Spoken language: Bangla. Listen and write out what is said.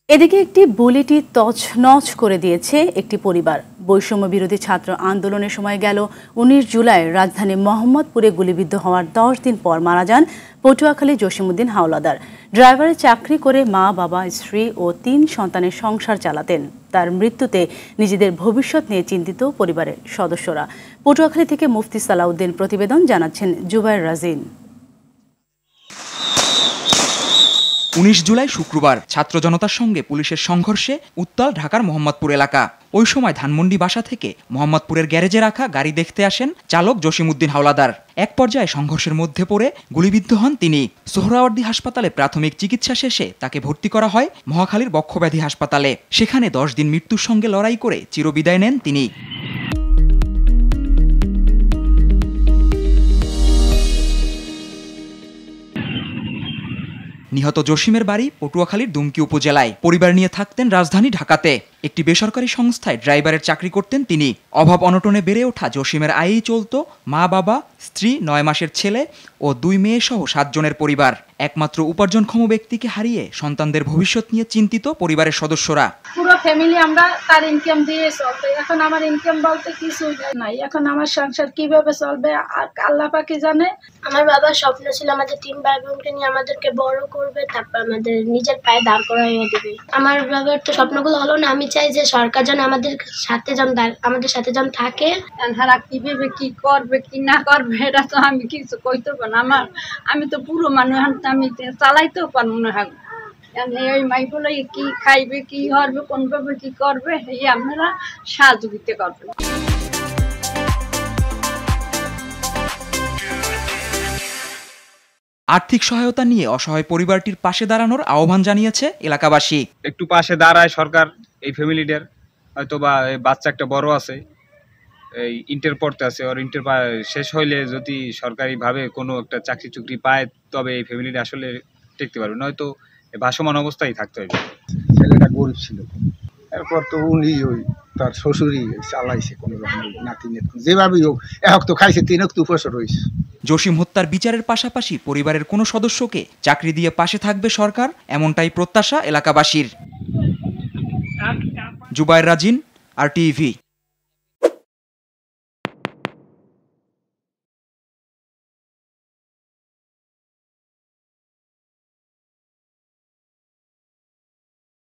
এদিকে একটি বুলেটই তছনছ করে দিয়েছে একটি পরিবার। বৈষম্য বিরোধী ছাত্র আন্দোলনের সময় গেল ১৯ জুলাই রাজধানী মোহাম্মদপুরে গুলিবিদ্ধ হওয়ার ১০ দিন পর মারা যান পটুয়াখালী জসিমউদ্দিন হাওলাদার। ড্রাইভারের চাকরি করে মা, বাবা, স্ত্রী ও ৩ সন্তানের সংসার চালাতেন। তার মৃত্যুতে নিজেদের ভবিষ্যৎ নিয়ে চিন্তিত পরিবারের সদস্যরা। পটুয়াখালী থেকে মুফতি সালাউদ্দিন প্রতিবেদন, জানাচ্ছেন জুবায়ের রাজিন। ১৯ জুলাই শুক্রবার ছাত্র জনতার সঙ্গে পুলিশের সংঘর্ষে উত্তাল ঢাকার মোহাম্মদপুর এলাকা। ওই সময় ধানমন্ডি বাসা থেকে মোহাম্মদপুরের গ্যারেজে রাখা গাড়ি দেখতে আসেন চালক জসিমউদ্দিন হাওলাদার। এক পর্যায়ে সংঘর্ষের মধ্যে পড়ে গুলিবিদ্ধ হন তিনি। সোহরাওয়ার্দী হাসপাতালে প্রাথমিক চিকিৎসা শেষে তাকে ভর্তি করা হয় মহাখালীর বক্ষব্যাধি হাসপাতালে। সেখানে ১০ দিন মৃত্যুর সঙ্গে লড়াই করে চিরবিদায় নেন তিনি। নিহত জসিমের বাড়ি পটুয়াখালীর দুমকি উপজেলায়। পরিবার নিয়ে থাকতেন রাজধানী ঢাকাতে। একটি বেসরকারি সংস্থায় ড্রাইভারের চাকরি করতেন তিনি। অভাব অনটনে বেড়ে ওঠা জসিমের আয়েই চলত মা, বাবা, স্ত্রী, ৯ মাসের ছেলে ও ২ মেয়ে সহ ৭ জনের পরিবার। একমাত্র উপার্জনক্ষম ব্যক্তিকে হারিয়ে সন্তানদের ভবিষ্যৎ নিয়ে চিন্তিত পরিবারের সদস্যরা। পুরো ফ্যামিলি আমরা তার ইনকাম দিয়ে চলতে, এখন আমার ইনকাম বলতে কিছু নাই। এখন আমার সংসার কিভাবে চলবে আল্লাহ পাকই জানে। আমার বাবার স্বপ্ন ছিল আমাদের ৩ ভাই বোনকে নিয়ে আমাদেরকে বড় করবে, তারপর আমাদের নিজের পায়ে দাঁড় করাইয়ে দেবে। আমার বাবার তো স্বপ্নগুলো হলো না। আমি চাই যে সরকার যেন আমাদের সাথে যেন থাকে। হারা কিভাবে কি করবে কি না করবে এটা তো আমি কিছু কইতে পারবো না। আমি তো পুরো মানুষ, আমি চালাইতেও পারবো না। এই মাইগুলো কি খাইবে, কি করবে, কোনভাবে কি করবে, এই আপনারা সহযোগিতা করবেন। আর্থিক সহায়তা নিয়ে অসহায় পরিবারটির পাশে দাঁড়ানোর আহ্বান জানিয়েছে এলাকাবাসী। একটু পাশে দাঁড়ায় সরকার এই ফ্যামিলিটার। হয়তো বা বাচ্চা একটা বড় আছে, এই ইন্টার পড়তে আছে, ওর ইন্টার শেষ হইলে যদি সরকারিভাবে কোনো একটা চাকরি চুকরি পায় তবে এই ফ্যামিলিটা আসলে টিকতে পারবে, নয়তো ভাসমান অবস্থায় থাকতে হবে। ছেলেটা গরিব ছিল, এরপর তো উনি ওই তার শ্বশুরই চালাইছে কোনো রকম নাতি নেই, যেভাবেই হোক এক তো খাইছে, ৩ তো উপসর হয়েছে। জসিম হত্যার বিচারের পাশাপাশি পরিবারের কোনো সদস্যকে চাকরি দিয়ে পাশে থাকবে সরকার, এমনটাই প্রত্যাশা এলাকাবাসীর। জুবায়ের রাজিন, RTV।